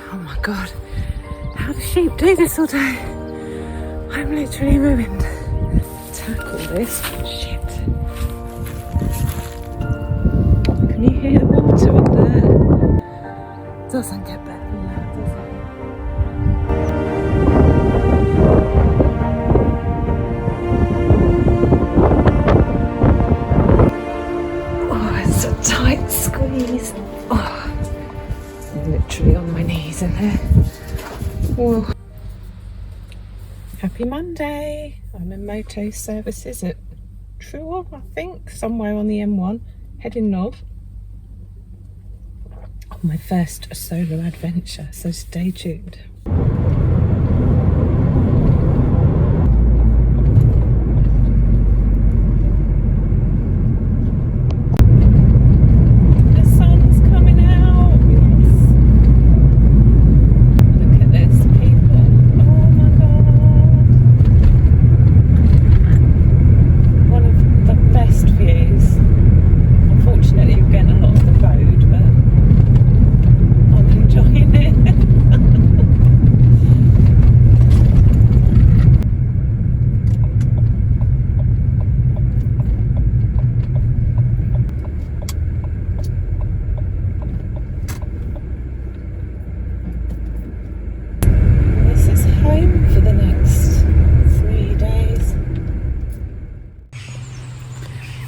Oh my god, how do sheep do this all day? I'm literally ruined. Tackle this shit. Can you hear the water in there? Doesn't get better than that, does it? Oh, it's a tight squeeze. Oh, I'm literally on my knees in here. Oh. Happy Monday. I'm in moto services at Truro, I think, somewhere on the M1, heading north. On my first solo adventure, so stay tuned.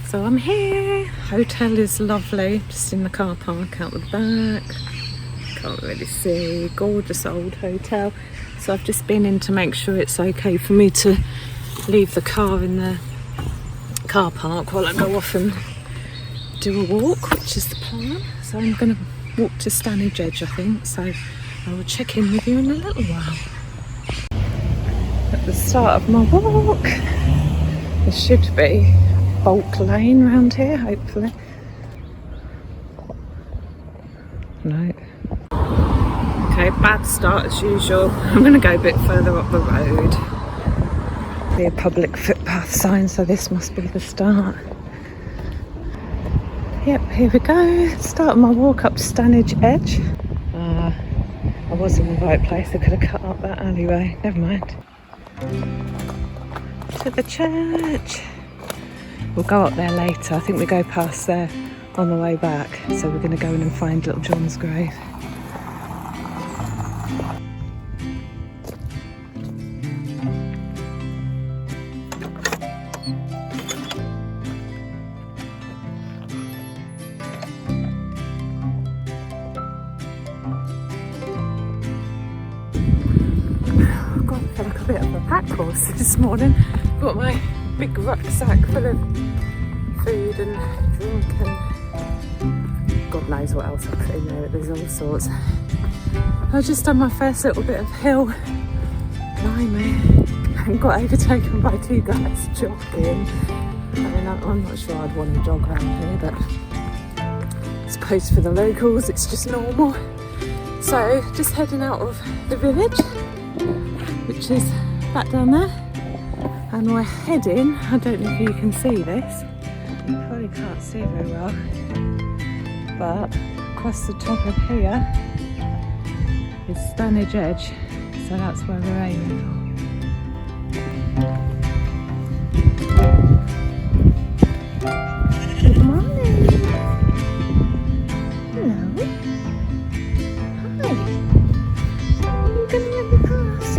So I'm here. Hotel is lovely, just in the car park out the back. Can't really see. Gorgeous old hotel. So I've just been in to make sure it's okay for me to leave the car in the car park while I go off and do a walk, which is the plan. So I'm going to walk to Stanage Edge, I think. So I will check in with you in a little while. At the start of my walk, there should be bulk lane around here, hopefully. No. Okay, bad start as usual. I'm going to go a bit further up the road. Be a public footpath sign, so this must be the start. Yep, here we go. Start my walk up Stanage Edge. I was in the right place. I could have cut up that alleyway. Never mind. To the church. We'll go up there later. I think we go past there on the way back. So we're going to go in and find little John's grave. God, I feel like a bit of a pack horse this morning. Got my big rucksack full of food and drink and God knows what else I put in there. There's all sorts. I've just done my first little bit of hill climbing and got overtaken by two guys jogging. I mean, I'm not sure I'd want to jog around here, but I suppose for the locals it's just normal. So just heading out of the village, which is back down there. And we're heading, I don't know if you can see this, you probably can't see very well, but across the top of here is Stanage Edge, so that's where we're aiming for. Good morning. Hello. Hi. I'm gonna let me pass.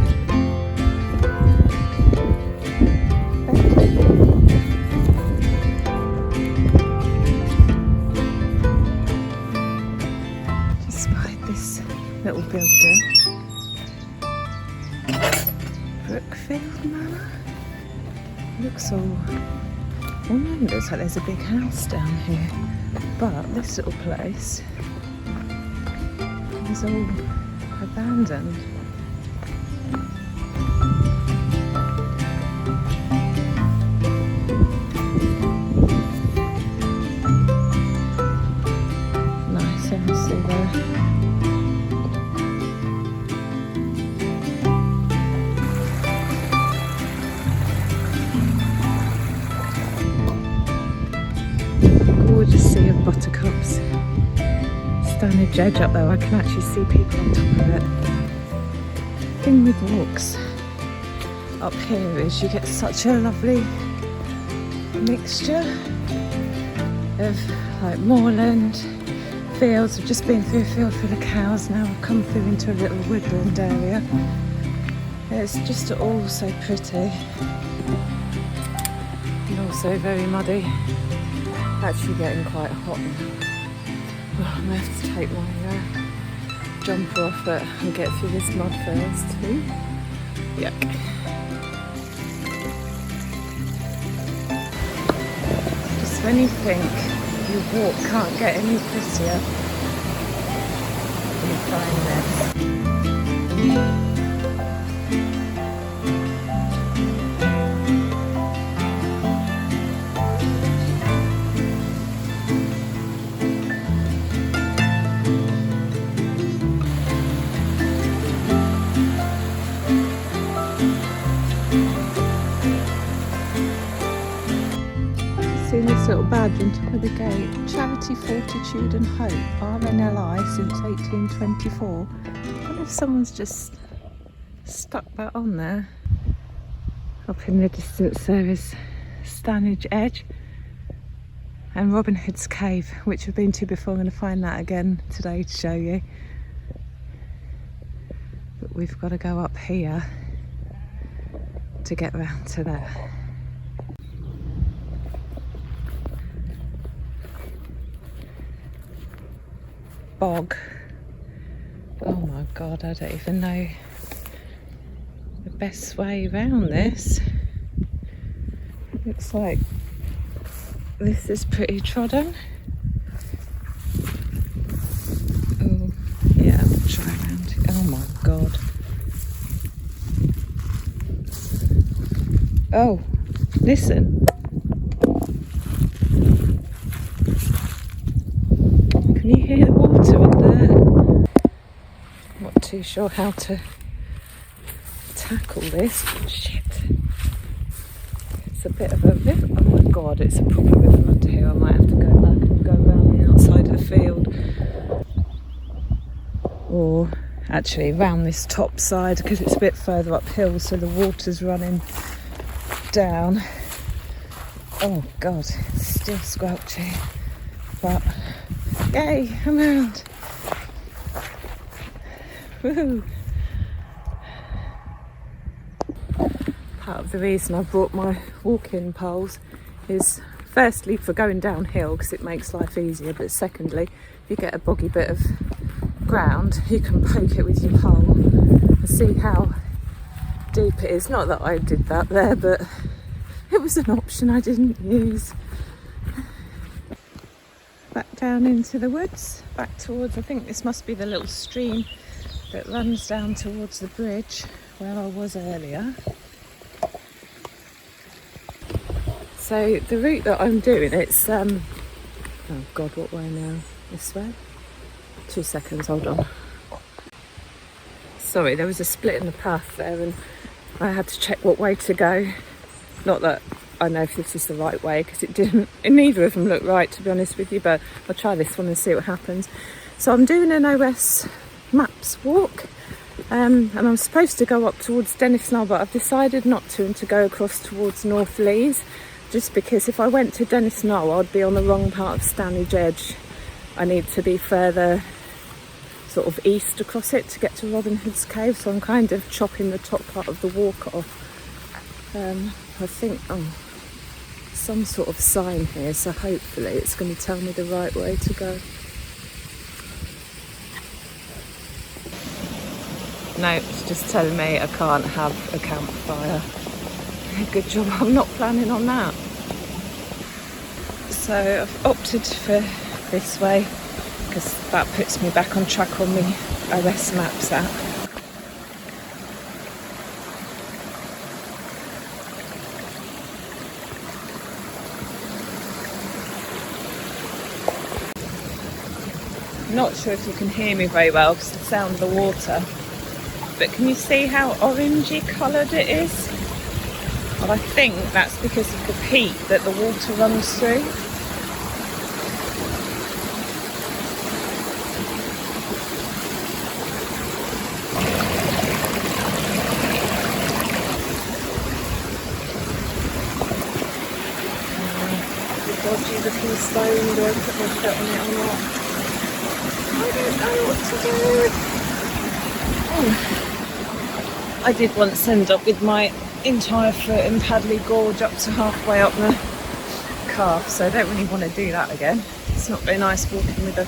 Little building. Brookfield Manor. Looks all looks like there's a big house down here. But this little place is all abandoned. Nice house there. Gorgeous sea of buttercups. Stanage Stanage Edge up there. I can actually see people on top of it. The thing with walks up here is you get such a lovely mixture of like moorland, fields. I've just been through a field full of cows, now I've come through into a little woodland area. It's just all so pretty and also very muddy. Actually getting quite hot now. Oh, I'm going to have to take my jumper off it and get through this mud first. Ooh. Yuck. Just when you think your walk can't get any prettier, you find this. Seeing this little badge on top of the gate, Charity, Fortitude and Hope, RNLI since 1824. I wonder if someone's just stuck that on there. Up in the distance there is Stanage Edge and Robin Hood's Cave, which I've been to before. I'm going to find that again today to show you. But we've got to go up here to get round to there. Bog. Oh my god, I don't even know the best way around this. Looks like this is pretty trodden. Oh yeah, I'll try around it. Oh my god. Oh, listen. Can you hear the water in there? Not too sure how to tackle this. Shit. It's a bit of a river. Oh my god, it's a proper river under here. I might have to go back and go around the outside of the field. Or actually around this top side because it's a bit further uphill, so the water's running down. Oh god, it's still squelchy. But yay, I'm around. Woohoo. Part of the reason I brought my walking poles is firstly for going downhill because it makes life easier, but secondly, if you get a boggy bit of ground, you can poke it with your pole and see how deep it is. Not that I did that there, but it was an option I didn't use. Back down into the woods, back towards, I think this must be the little stream that runs down towards the bridge where I was earlier. So the route that I'm doing, it's oh god, what way now? This way? 2 seconds, hold on. Sorry, there was a split in the path there and I had to check what way to go. Not that I know if this is the right way because it didn't, neither of them look right to be honest with you, but I'll try this one and see what happens. So I'm doing an OS Maps walk and I'm supposed to go up towards Dennisnall, but I've decided not to and to go across towards North Lees, just because if I went to Dennisnall I'd be on the wrong part of Stanage Edge. I need to be further sort of east across it to get to Robin Hood's Cave, so I'm kind of chopping the top part of the walk off. I think some sort of sign here, so hopefully it's going to tell me the right way to go. No, it's just telling me I can't have a campfire. Good job I'm not planning on that. So I've opted for this way because that puts me back on track on the OS Maps app. Not sure if you can hear me very well because of the sound of the water, but can you see how orangey coloured it is? Well, I think that's because of the peat that the water runs through. the stone? Do I put my foot on it or not? I don't know what to do. Oh. I did once end up with my entire foot in Padley Gorge up to halfway up the calf, so I don't really want to do that again. It's not very nice walking with a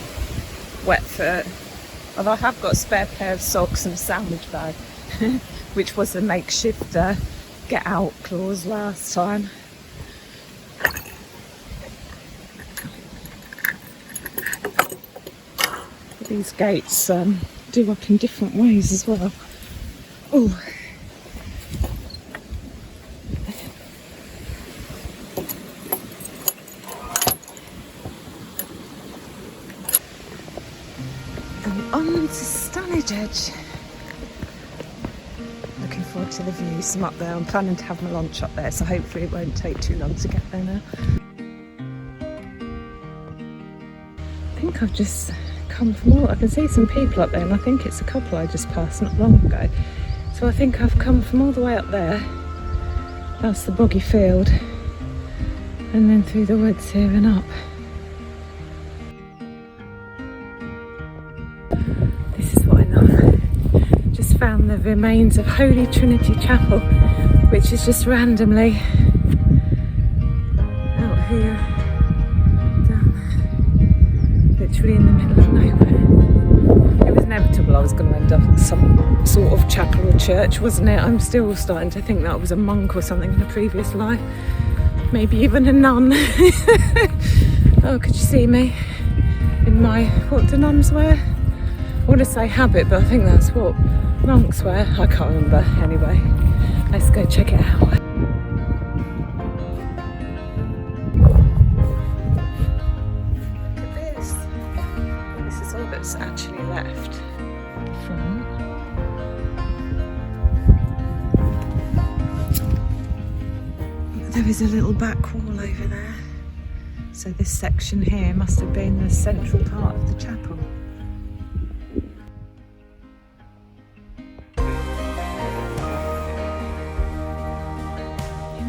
wet foot. Although I have got a spare pair of socks and a sandwich bag, which was a makeshift get out clause last time. These gates do up in different ways as well. Oh. And on to Stanage Edge. Looking forward to the views from up there. I'm planning to have my lunch up there, so hopefully it won't take too long to get there now. I think I've just come from all, I can see some people up there, and I think it's a couple I just passed not long ago. So I think I've come from all the way up there, that's the boggy field, and then through the woods here and up. This is what I love. Just found the remains of Holy Trinity Chapel, which is just randomly out here, down there, literally in the middle of nowhere. It was inevitable I was going to end up at some sort of chapel or church, wasn't it? I'm still starting to think that I was a monk or something in a previous life. Maybe even a nun. Oh, could you see me in my, what do nuns wear? I want to say habit, but I think that's what monks wear. I can't remember. Anyway, let's go check it out. Look at this. This is all that's actually left from. There is a little back wall over there. So this section here must have been the central part of the chapel.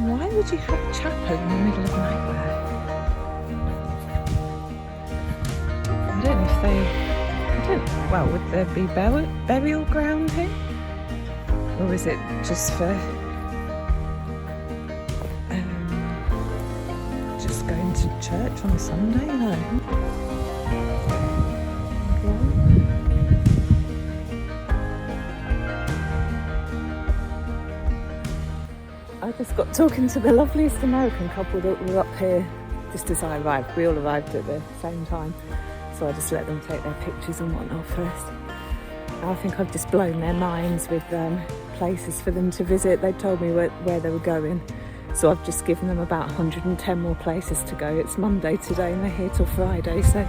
Why would you have a chapel in the middle of nowhere? I don't know if they, well, would there be burial ground here? Or is it just for just going to church on a Sunday? No. I just got talking to the loveliest American couple that were up here just as I arrived. We all arrived at the same time, so I just let them take their pictures and whatnot first. I think I've just blown their minds with places for them to visit. They told me where they were going, so I've just given them about 110 more places to go. It's Monday today and they're here till Friday, so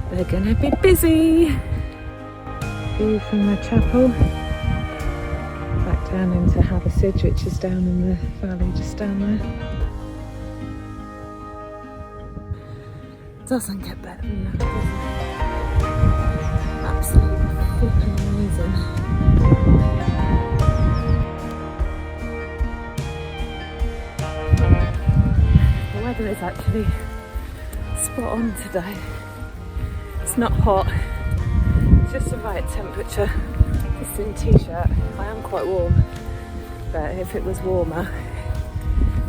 they're going to be busy. View from the chapel. Back down into Hathersage, which is down in the valley just down there. Doesn't get better than that, does it? Absolutely flipping amazing. The weather is actually spot on today. It's not hot, it's just the right temperature. Just in t-shirt. I am quite warm, but if it was warmer,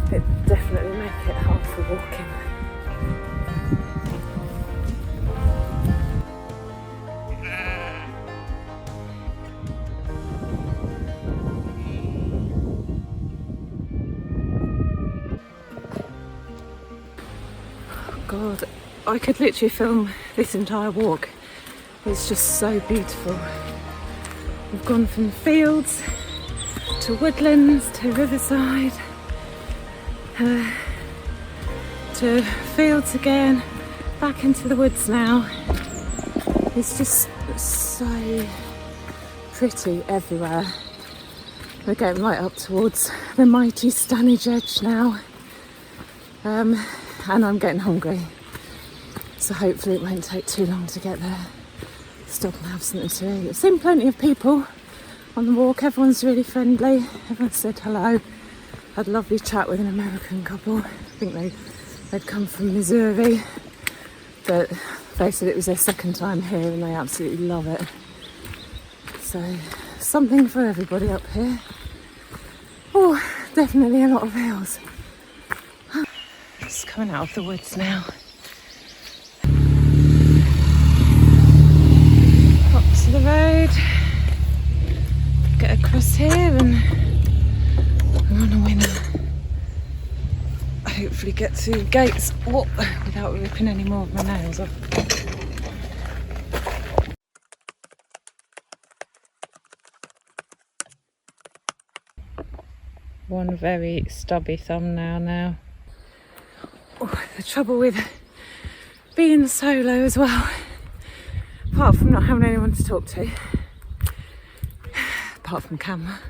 it'd definitely make it hard for walking. God, I could literally film this entire walk. It's just so beautiful. We've gone from fields to woodlands to riverside to fields again, back into the woods now. It's just so pretty everywhere. We're getting right up towards the mighty Stanage Edge now, and I'm getting hungry, so hopefully it won't take too long to get there. Stop and have something to eat. I've seen plenty of people on the walk. Everyone's really friendly. Everyone said hello. Had a lovely chat with an American couple. I think they They'd come from Missouri, but they said it was their second time here and they absolutely love it. So something for everybody up here. Oh, definitely a lot of hills. Just coming out of the woods now. Up to the road. Get across here and we're on a winner. Hopefully get to gates without ripping any more of my nails off. One very stubby thumbnail now. Oh, the trouble with being solo as well, apart from not having anyone to talk to, apart from camera,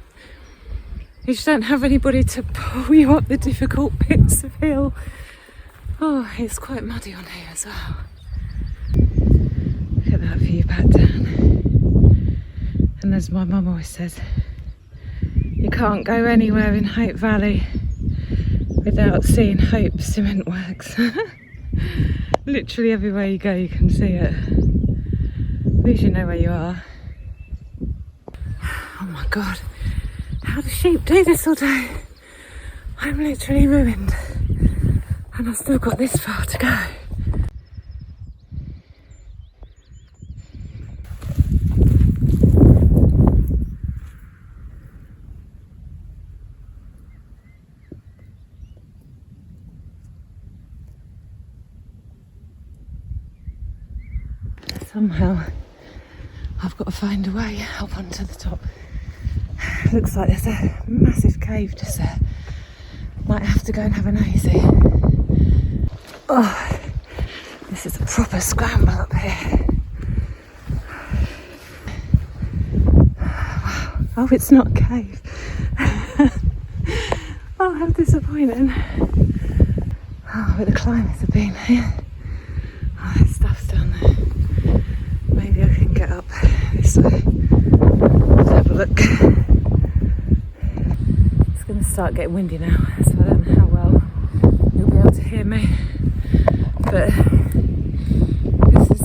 you just don't have anybody to pull you up the difficult bits of hill. Oh, it's quite muddy on here as well. Look at that view back down. And as my mum always says, you can't go anywhere in Hope Valley without seeing Hope Cement Works. Literally everywhere you go you can see it. At least you know where you are. Oh my god. How do sheep do this all day? I'm literally ruined. And I've still got this far to go. Somehow I've got to find a way up onto the top. Looks like there's a massive cave just there. Might have to go and have an nosy. Oh, this is a proper scramble up here. Wow. Oh, it's not a cave. Oh, how disappointing. Oh, but the climbers have been here. Oh, there's stuff's down there. Maybe I can get up this way. Let's have a look. It's going to start getting windy now, so I don't know how well you'll be able to hear me. But this is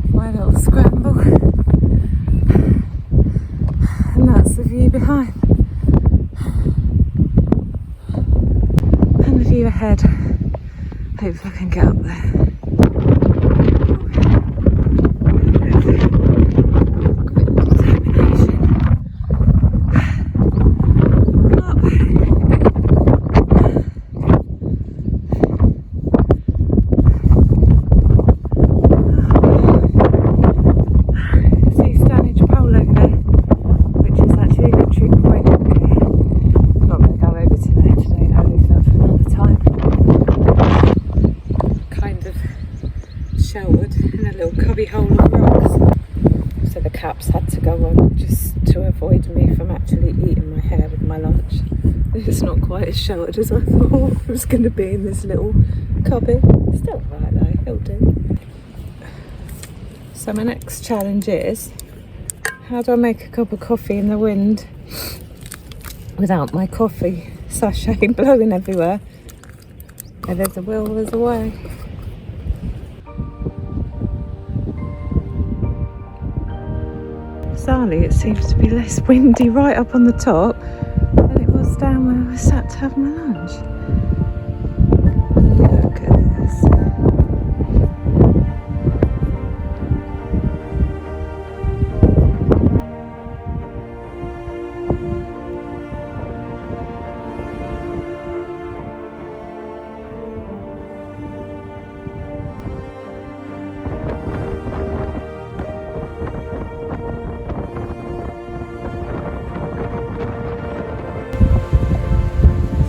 my little scramble. And that's the view behind. And the view ahead. Hopefully I can get up there. Hole of rocks, so the caps had to go on just to avoid me from actually eating my hair with my lunch. It's not quite as sheltered as I thought it was going to be in this little cubby. Still right though, it'll do. So my next challenge is, how do I make a cup of coffee in the wind without my coffee sachet blowing everywhere? Where there's a will, there's a way. Bizarrely, it seems to be less windy right up on the top than it was down where I was sat to have my lunch. Look at this.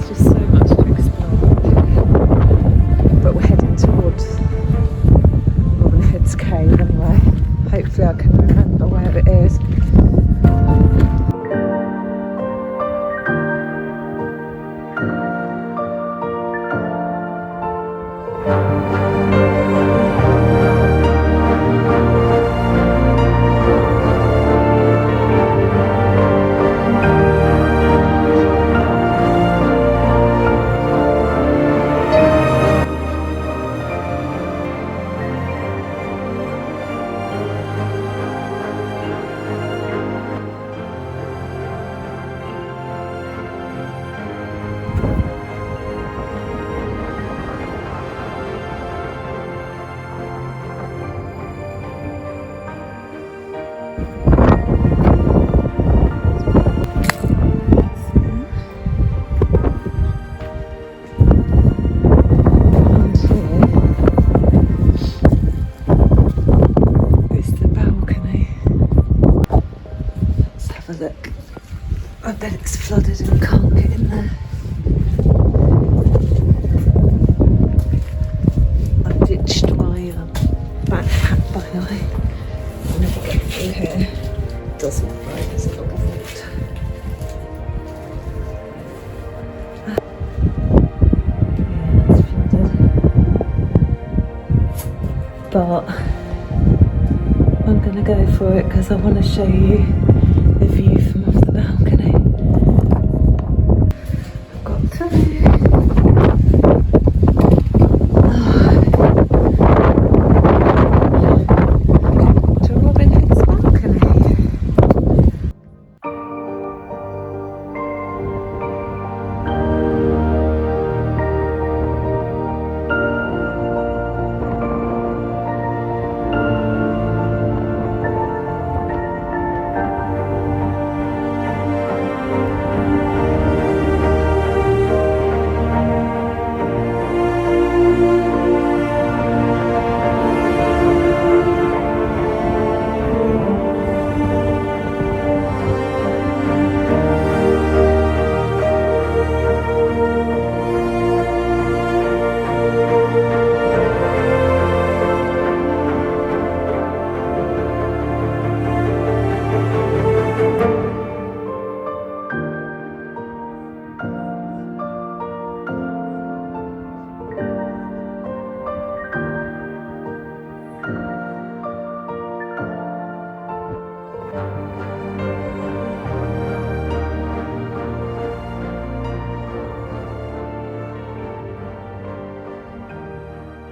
Just so much a look. I bet it's flooded and can't get in there. I ditched my backpack by the way. I'll never get through here. It does look like there's a lot of water. Yeah, it's flooded. But I'm going to go for it because I want to show you the view from off the balcony. I've got to. To Robin Hood's balcony.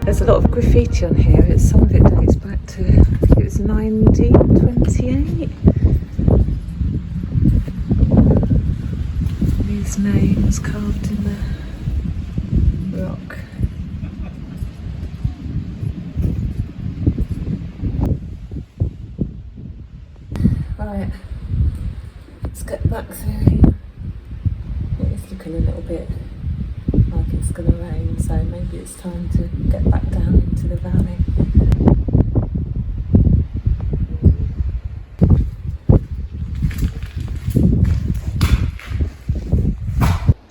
There's a lot of graffiti on here. Some of it dates back to, I think it was 1928. These names carved in the rock. Right, let's get back through here. It's looking a little bit like it's going to rain, so maybe it's time to get back down into the valley.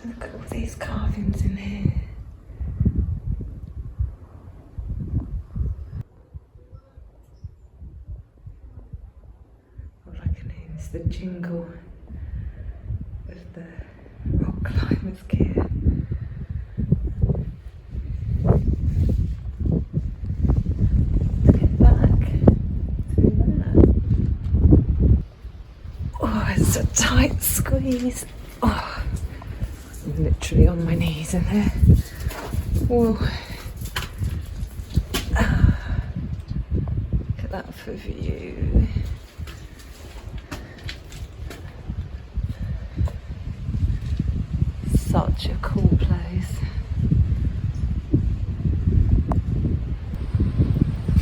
Look at all these carvings in here. All I can hear is the jingle of the rock climbers' gear. It's a tight squeeze. Oh, I'm literally on my knees in there. Whoa. Look at that for view. Such a cool place.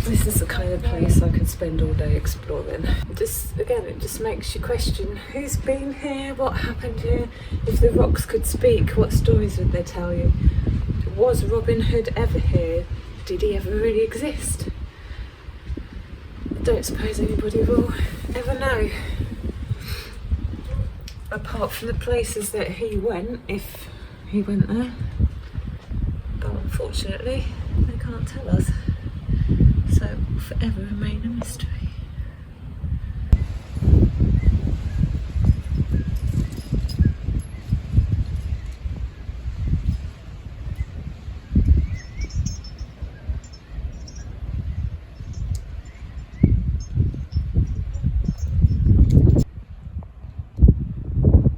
This is the kind of place I could spend all day exploring. It just makes you question who's been here, what happened here. If the rocks could speak, what stories would they tell you? Was Robin Hood ever here? Did he ever really exist? I don't suppose anybody will ever know. Apart from the places that he went, if he went there. But unfortunately, they can't tell us. So it will forever remain a mystery.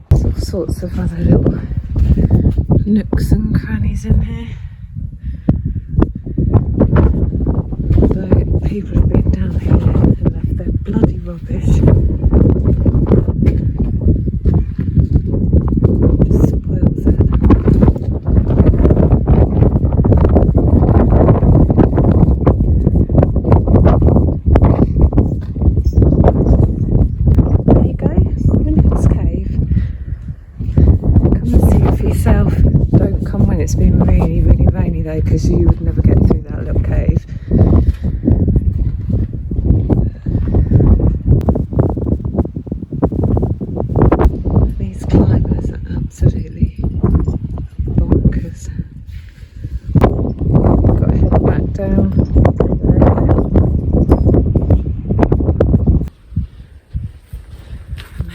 There's all sorts of other little nooks and crannies in here. People have been down here and left their bloody rubbish. Just spoils it. There you go, Robin Hood's cave. Come and see it for yourself. Don't come when it's been really, really rainy though, because you would never get through that little cave.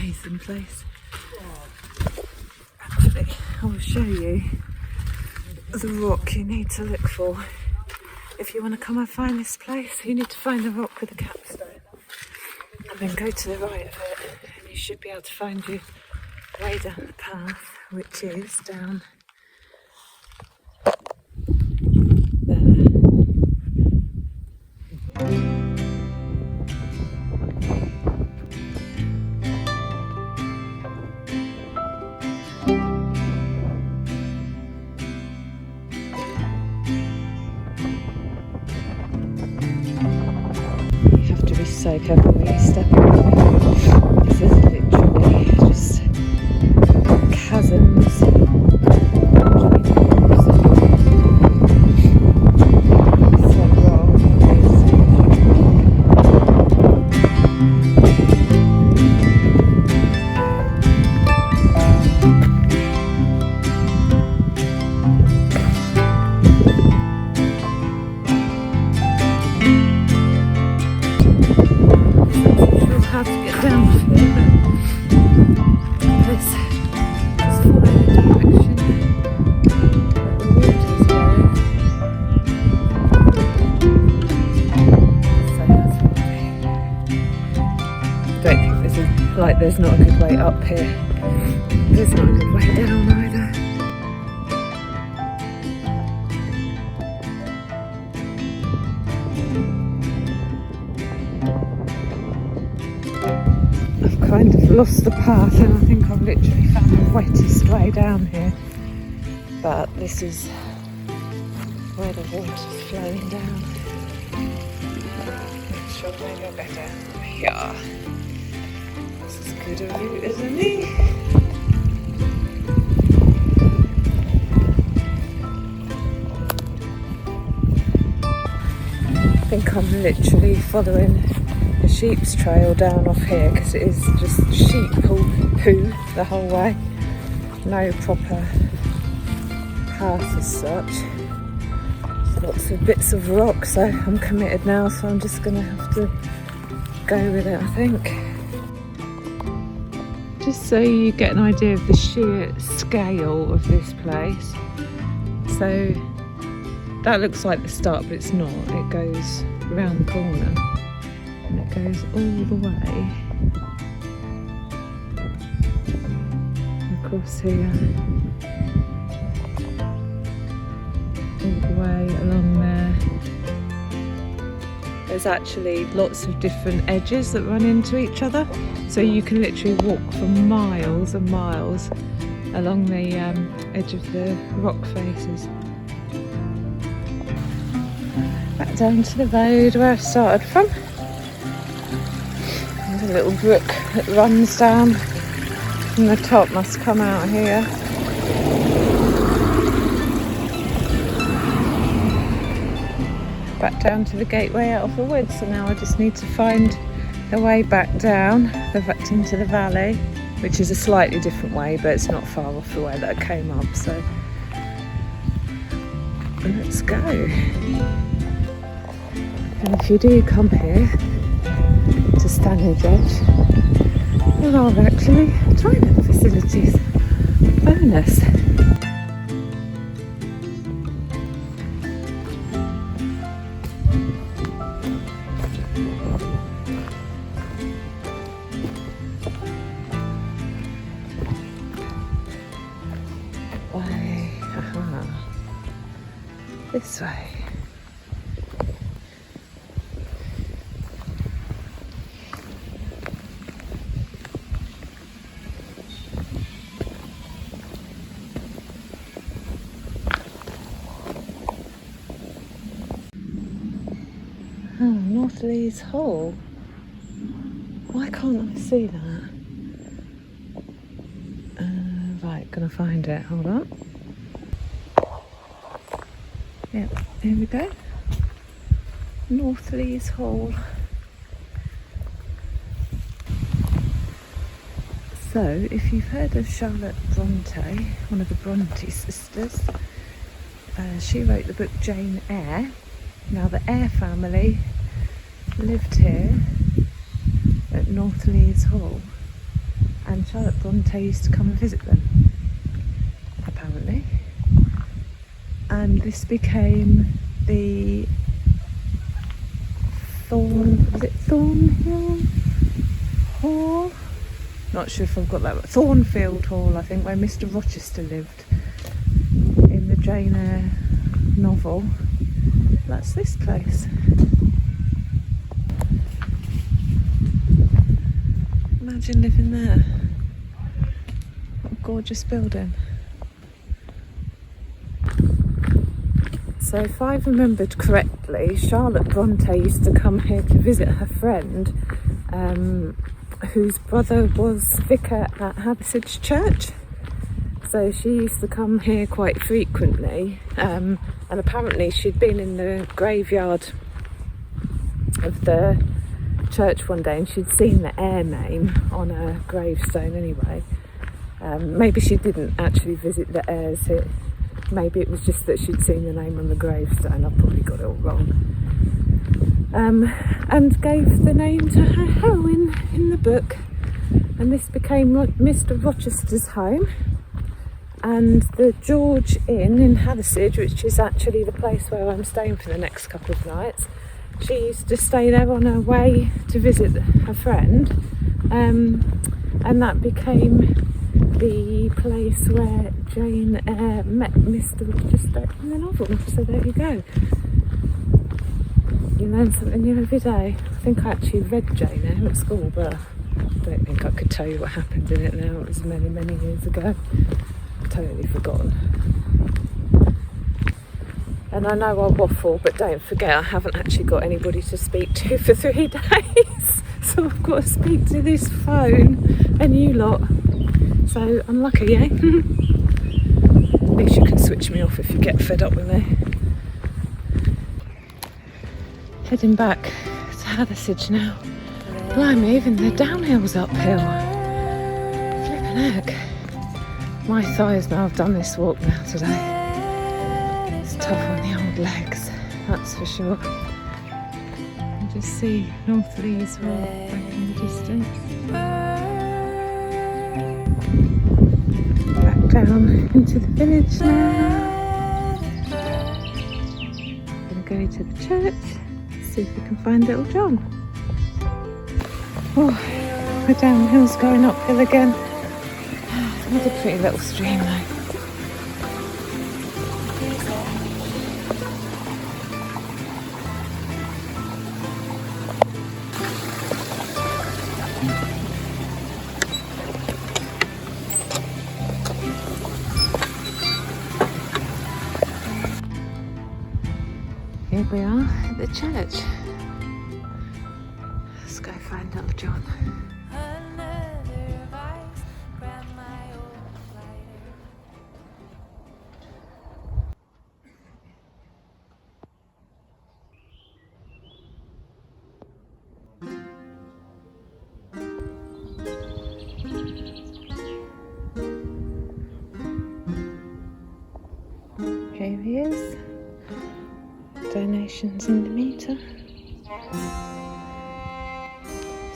amazing place. Actually, I will show you the rock you need to look for. If you want to come and find this place, you need to find the rock with the capstone. And then go to the right of it, and you should be able to find your way down the path, which is down so careful where you step on. This is literally just chasms. Like there's not a good way up here. There's not a good way down either. I've kind of lost the path and I think I've literally found the wettest way down here. But this is where the water's flowing down. Make sure they go back down here. Good of you, isn't he? I think I'm literally following the sheep's trail down off here because it is just sheep poo the whole way. No proper path as such. There's lots of bits of rock, so I'm committed now, so I'm just going to have to go with it, I think. Just so you get an idea of the sheer scale of this place. So that looks like the start, but it's not. It goes around the corner and it goes all the way across here, all the way along there. There's actually lots of different edges that run into each other, so you can literally walk for miles and miles along the edge of the rock faces. Back down to the road where I started from. There's a little brook that runs down from the top, must come out here. Back down to the gateway out of the woods, so now I just need to find the way back down into the valley, which is a slightly different way, but it's not far off the way that I came up, so let's go. And if you do come here to Stanage Edge, there are actually toilet facilities. Bonus. This way. Oh, Northlees Hole. Why can't I see that? Right, gonna find it. Hold on. Yep, here we go. Northlees Hall. So, if you've heard of Charlotte Bronte, one of the Bronte sisters, she wrote the book Jane Eyre. Now, the Eyre family lived here at Northlees Hall, and Charlotte Bronte used to come and visit them, apparently. And this became the Thornhill Hall? Not sure if I've got that. Thornfield Hall, I think, where Mr. Rochester lived in the Jane Eyre novel. That's this place. Imagine living there. What a gorgeous building. So if I've remembered correctly, Charlotte Bronte used to come here to visit her friend, whose brother was vicar at Hathersage Church. So she used to come here quite frequently, and apparently she'd been in the graveyard of the church one day and she'd seen the Eyre name on a gravestone anyway. Maybe she didn't actually visit the Eyres. Maybe it was just that she'd seen the name on the gravestone. I've probably got it all wrong. And gave the name to her heroine in the book. And this became Mr. Rochester's home. And the George Inn in Hathersage, which is actually the place where I'm staying for the next couple of nights, she used to stay there on her way to visit her friend. And that became the place where Jane Eyre met Mr. Rochester in the novel. So there you go. You learn something new every day. I think I actually read Jane Eyre at school, but I don't think I could tell you what happened in it now. It was many, many years ago. Totally forgotten. And I know I waffle, but don't forget I haven't actually got anybody to speak to for 3 days. So I've got to speak to this phone and you lot. So unlucky, eh? At least you can switch me off if you get fed up with me. Heading back to Hathersage now. Blimey, even the downhill's uphill. Flippin' heck. My thighs know I've done this walk now today. It's tough on the old legs, that's for sure. You just see North Lees Road back in the distance. Back down into the village now. Gonna go to the church, see if we can find little John. Oh, the downhill's going uphill again. Another pretty little stream though. Here we are at the church. Let's go find little John. Here he is. Donations in the meter.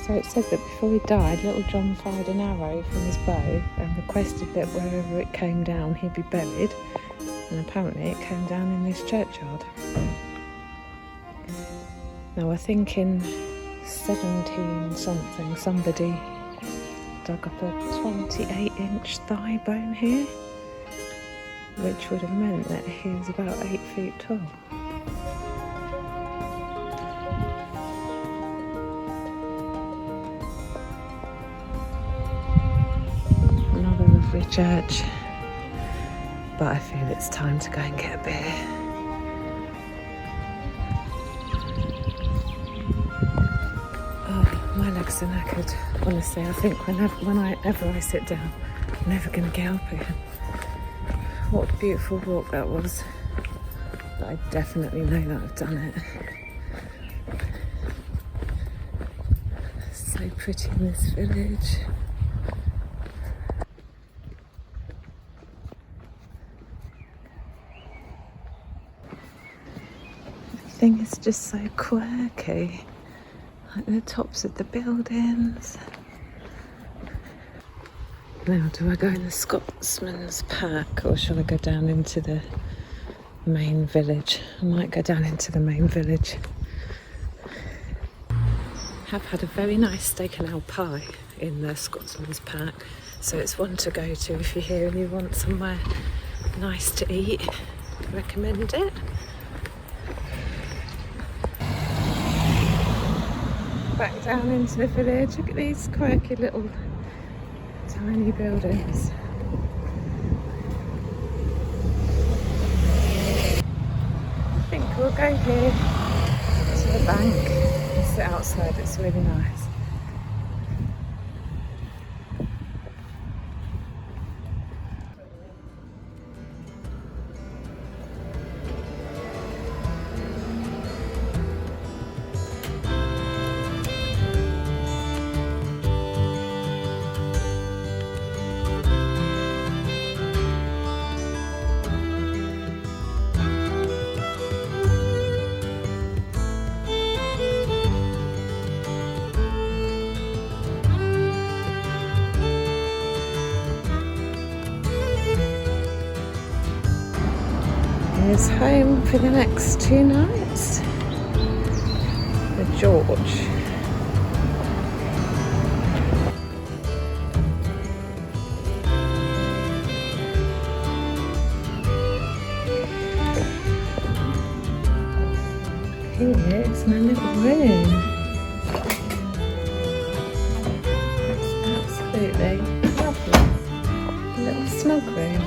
So it said that before he died, little John fired an arrow from his bow and requested that wherever it came down he'd be buried, and apparently it came down in this churchyard. Now I think in 17 something somebody dug up a 28-inch thigh bone here, which would have meant that he was about 8 feet tall. Another lovely church, but I feel it's time to go and get a beer. Oh, my legs are knackered. Honestly, I think whenever I sit down, I'm never going to get up again. What a beautiful walk that was. But I definitely know that I've done it. It's so pretty in this village. Everything is just so quirky. Like the tops of the buildings. Now, do I go in the Scotsman's Park or shall I go down into the main village? I might go down into the main village. Have had a very nice steak and ale pie in the Scotsman's Park, so it's one to go to if you're here and you want somewhere nice to eat. I recommend it. Back down into the village. Look at these quirky little tiny buildings. I think we'll go here to the bank and sit outside. It's really nice. Is home for the next 2 nights with George. Here's my little room. It's absolutely lovely. A little snug room.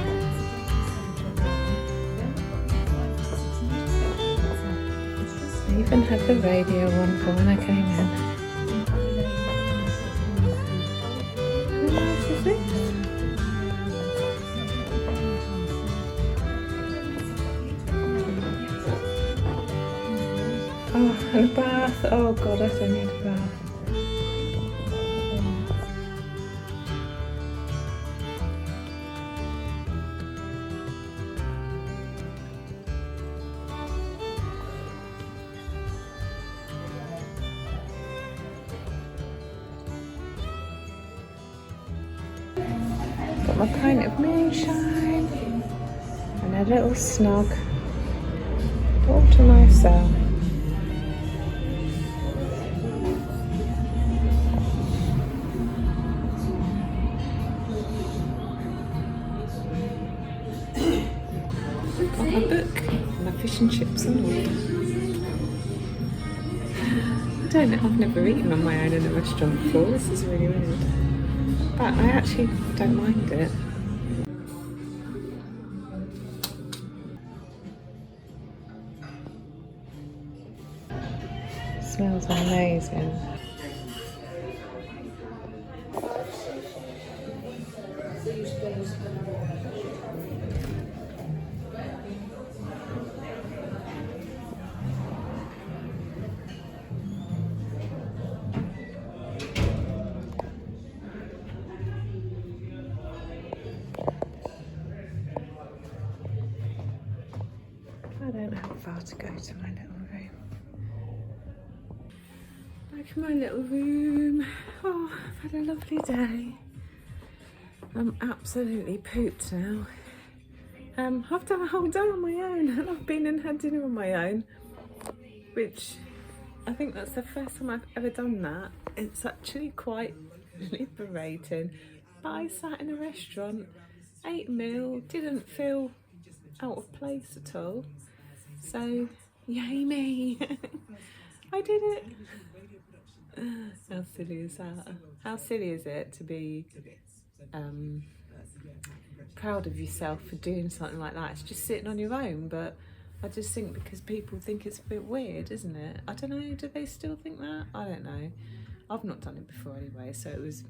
I even had the radio on for when I came in. How nice is this? Oh, and a bath. Oh God, I so need a bath. Got my pint of moonshine and a little snug all to myself. Got my book, my fish and chips and all. I've never eaten on my own in a restaurant before. This is really weird. But I actually don't mind it. It smells amazing. I don't know how far to go to my little room. Back in my little room. Oh, I've had a lovely day. I'm absolutely pooped now. I've done a whole day on my own and I've been and had dinner on my own, which I think that's the first time I've ever done that. It's actually quite liberating. But I sat in a restaurant, ate a meal, didn't feel out of place at all. So, yay me! I did it! How silly is that? How silly is it to be proud of yourself for doing something like that? It's just sitting on your own, but I just think because people think it's a bit weird, isn't it? I don't know, do they still think that? I don't know. I've not done it before anyway, so it was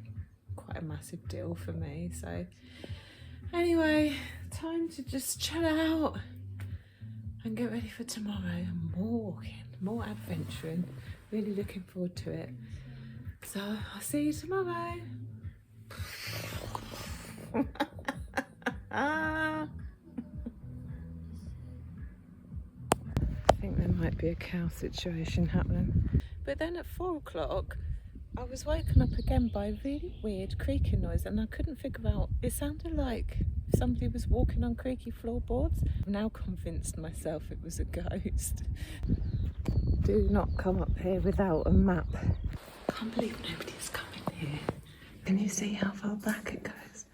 quite a massive deal for me. So anyway, time to just chill out and get ready for tomorrow. More walking, more adventuring. Really looking forward to it. So I'll see you tomorrow. I think there might be a cow situation happening. But then at 4 o'clock, I was woken up again by a really weird creaking noise and I couldn't figure out, it sounded like somebody was walking on creaky floorboards. I've now convinced myself it was a ghost. Do not come up here without a map. Can't believe nobody's coming here. Can you see how far back it goes?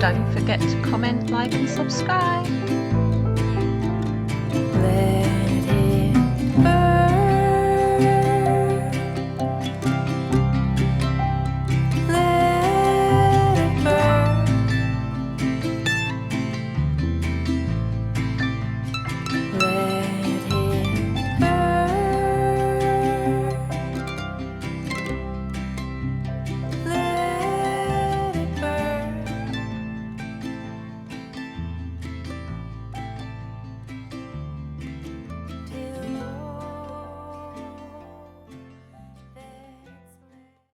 Don't forget to comment, like and subscribe.